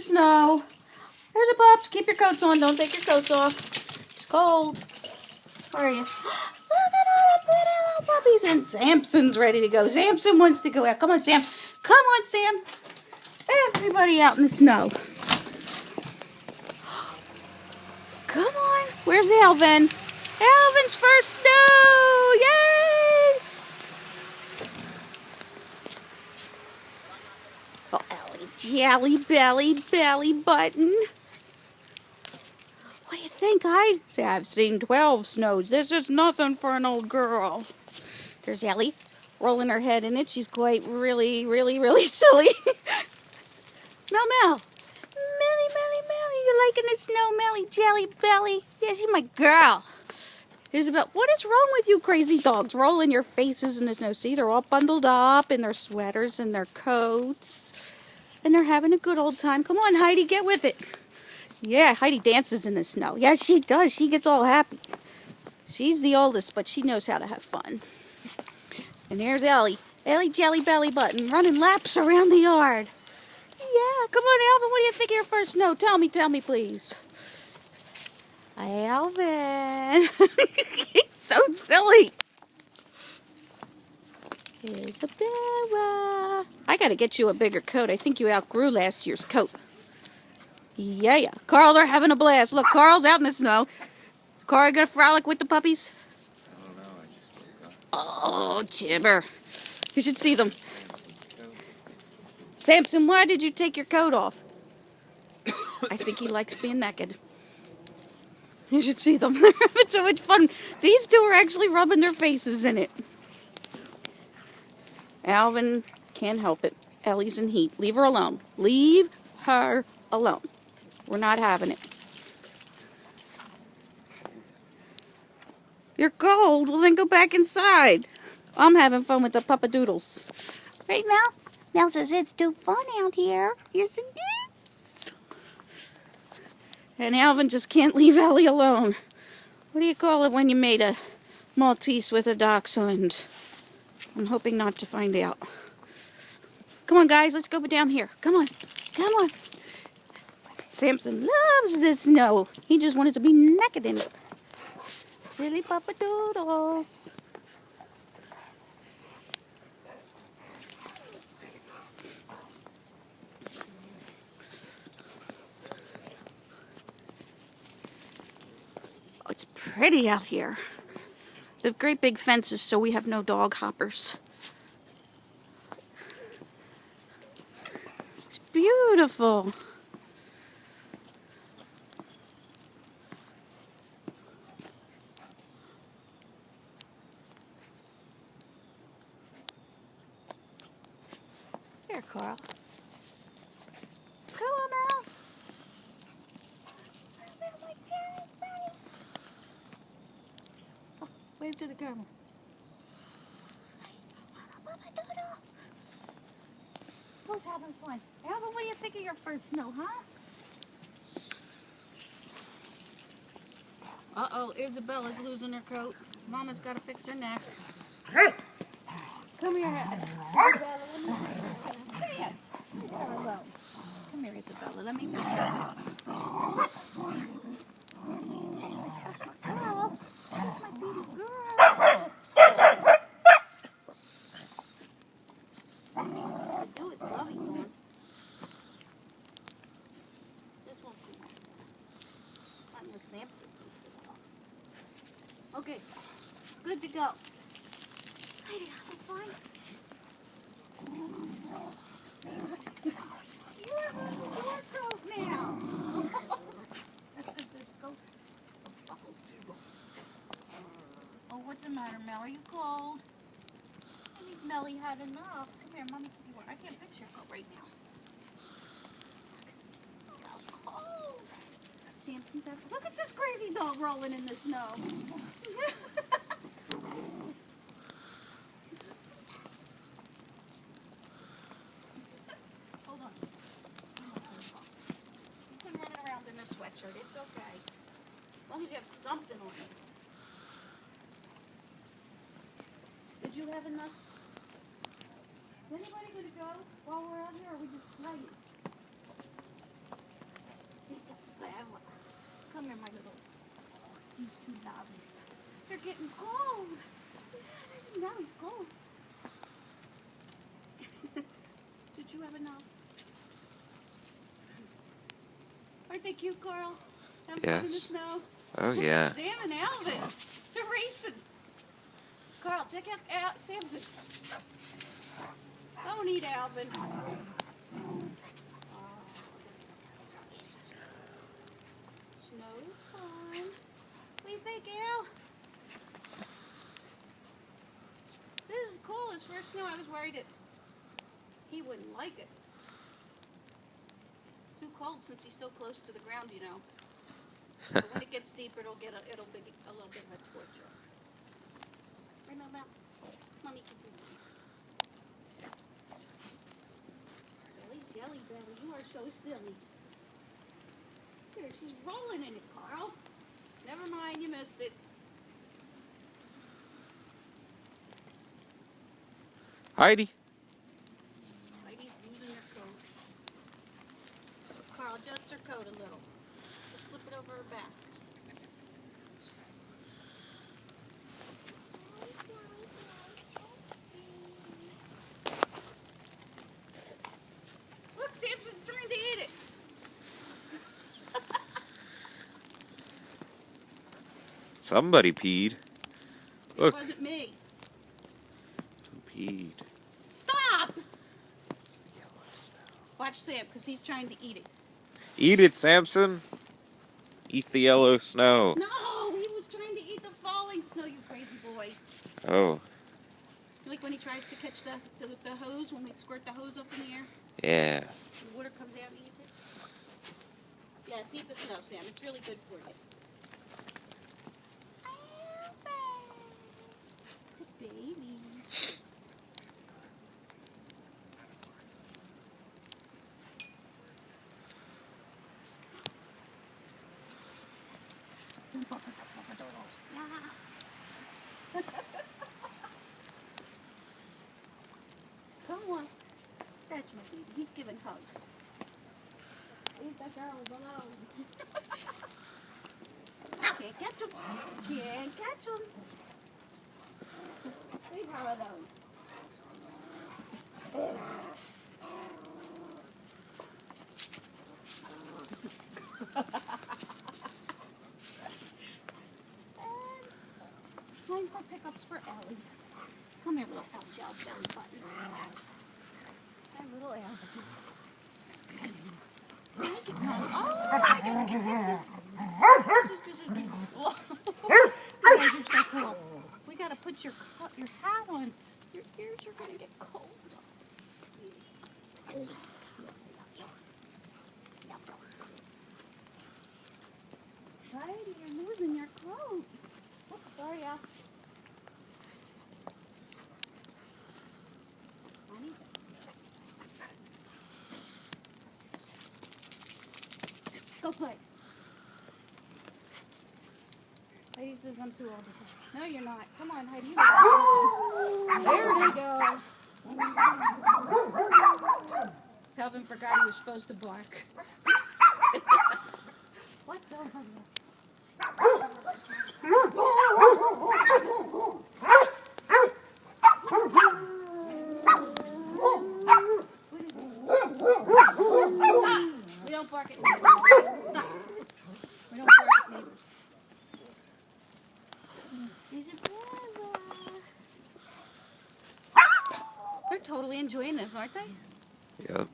snow. There's a pups. Keep your coats on. Don't take your coats off. It's cold. Where are you? Look at all the pretty little puppies. And Samson's ready to go. Samson wants to go out. Come on, Sam. Come on, Sam. Everybody out in the snow. Come on. Where's Alvin? Alvin's first snow. Yay! Oh, Ellie, jelly belly button. What do you think? I say I've seen 12 snows. This is nothing for an old girl. There's Ellie, rolling her head in it. She's quite really silly. Mel. Melly, you liking the snow, Melly, jelly belly? Yeah, she's my girl. Isabel, what is wrong with you crazy dogs? Rolling your faces in the snow. See, they're all bundled up in their sweaters and their coats. And they're having a good old time. Come on, Heidi, get with it. Yeah, Heidi dances in the snow. Yeah, she does. She gets all happy. She's the oldest, but she knows how to have fun. And there's Ellie. Ellie jelly belly button running laps around the yard. Yeah, come on, Alvin. What do you think of your first snow? Tell me, please. Alvin. He's so silly. Isabella. I got to get you a bigger coat. I think you outgrew last year's coat. Yeah. Karl, they're having a blast. Look, Karl's out in the snow. Karl, you gonna frolic with the puppies? I don't know. I just woke up. Oh, Chibber. You should see them. Samson, why did you take your coat off? I think he likes being naked. You should see them. They're having so much fun. These two are actually rubbing their faces in it. Alvin can't help it. Ellie's in heat. Leave her alone. Leave her alone. We're not having it. You're cold. Well, then go back inside. I'm having fun with the puppadoodles. Right, Mel? Mel says it's too fun out here. Yes, it is. And Alvin just can't leave Ellie alone. What do you call it when you made a Maltese with a Dachshund? I'm hoping not to find out. Come on, guys. Let's go down here. Come on. Samson loves the snow. He just wanted to be naked in it. Silly puppadoodles. Oh, it's pretty out here. The great big fences, so we have no dog hoppers. It's beautiful. Here, Karl. Come on, Mel. Oh, wave to the camera. Who's having fun? Alvin, what do you think of your first snow, huh? Uh-oh, Isabella's losing her coat. Mama's got to fix her neck. Come here, Isabella. Come here. Leave her alone. Come here, Isabella. Let me fix her. Girl. That's my baby girl. Do it. Lovey's on. This won't be one. Not your Samson takes it off. Okay. Good to go. Heidi, having fun? You have a sport coat now. This is coat. The buckles too. Oh, what's the matter, Mel? Are you cold? I think Melly had enough. Come here, Mommy. I can't fix your coat right now. Look how cold. Samson's having. Look at this crazy dog rolling in the snow. Sweatshirt. It's okay. As long as you have something on it. Did you have enough? Is anybody going to go while we're out here, or are we just playing? getting cold. Now he's cold. Did you have enough? Aren't they cute, Karl? Having fun in the Yes. snow? Oh, yeah. Sam and Alvin. They're racing. Karl, check out Samson. Don't eat Alvin. Snow is fun. What do you think, Al? This is cool. His first snow, I was worried that he wouldn't like it. Too cold since he's so close to the ground, you know. But when it gets deeper, it'll be a little bit of a torture. Right, Mama? Mommy can do it. Jelly, jelly belly, you are so silly. Here, she's rolling in it, Karl. Never mind, you missed it. Heidi. Heidi's losing her coat. Karl, adjust her coat a little. Just flip it over her back. Look, Samson's trying to eat it. Somebody peed. Look. It wasn't me. Who peed? Stop! It's the yellow snow. Watch Sam, because he's trying to eat it. Eat it, Samson. Eat the yellow snow. No, he was trying to eat the falling snow, you crazy boy. Oh, Like when he tries to catch the hose, when we squirt the hose up in the air, yeah. the water comes out and eats it. Yes, eat the snow, Sam. It's really good for you. It's a baby. Come on. That's my baby. He's giving hugs. Leave that girl alone. Can't catch him. Can't catch him. Leave her alone. Time for pickups for Ellie. Come here, little Ellie belly button. That little Alvin. Thank you, Mom. Oh, I got kisses. You guys are so cool. We gotta put your hat on. Your ears are gonna get cold. Yes, I love you. Heidi, you're losing your coat. Oh, sorry, Al. Go play. Heidi says I'm too old to play. No, you're not. Come on, Heidi. There they go. Alvin forgot he was supposed to bark. What's over here? We don't bark at neighbors. Stop. We don't bark at neighbors. He's a brother. They're totally enjoying this, aren't they? Yep.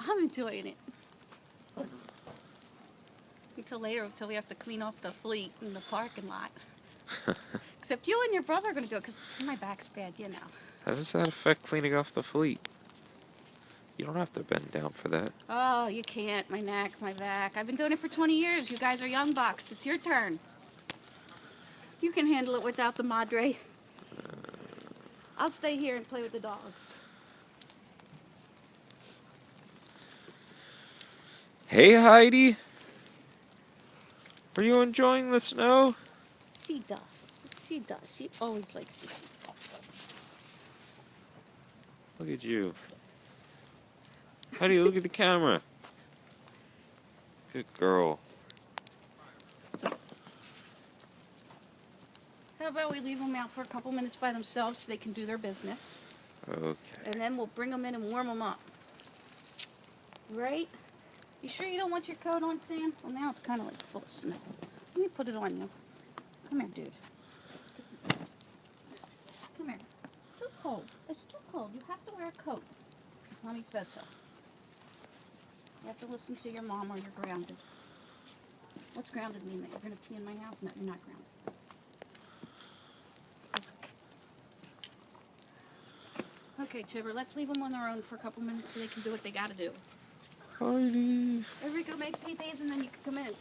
I'm enjoying it. Until later, until we have to clean off the fleet in the parking lot. Except you and your brother are going to do it because my back's bad, you know. How does that affect cleaning off the fleet? You don't have to bend down for that. Oh, you can't. My neck, my back. I've been doing it for 20 years. You guys are young bucks. It's your turn. You can handle it without the madre. I'll stay here and play with the dogs. Hey, Heidi. Are you enjoying the snow? She does. She does. She always likes to see. Look at you. Heidi, look at the camera. Good girl. about we leave them out for a couple minutes by themselves so they can do their business. Okay. And then we'll bring them in and warm them up. Right? You sure you don't want your coat on, Sam? Well, now it's kind of like full of snow. Let me put it on you. Come here, dude. Come here. It's too cold. It's too cold. You have to wear a coat. Mommy says so. You have to listen to your mom or you're grounded. What's grounded mean? That you're going to pee in my house? No, you're not grounded. Okay, Chipper, let's leave them on their own for a couple minutes so they can do what they got to do. Heidi. Everybody go make pee-pees and then you can come in.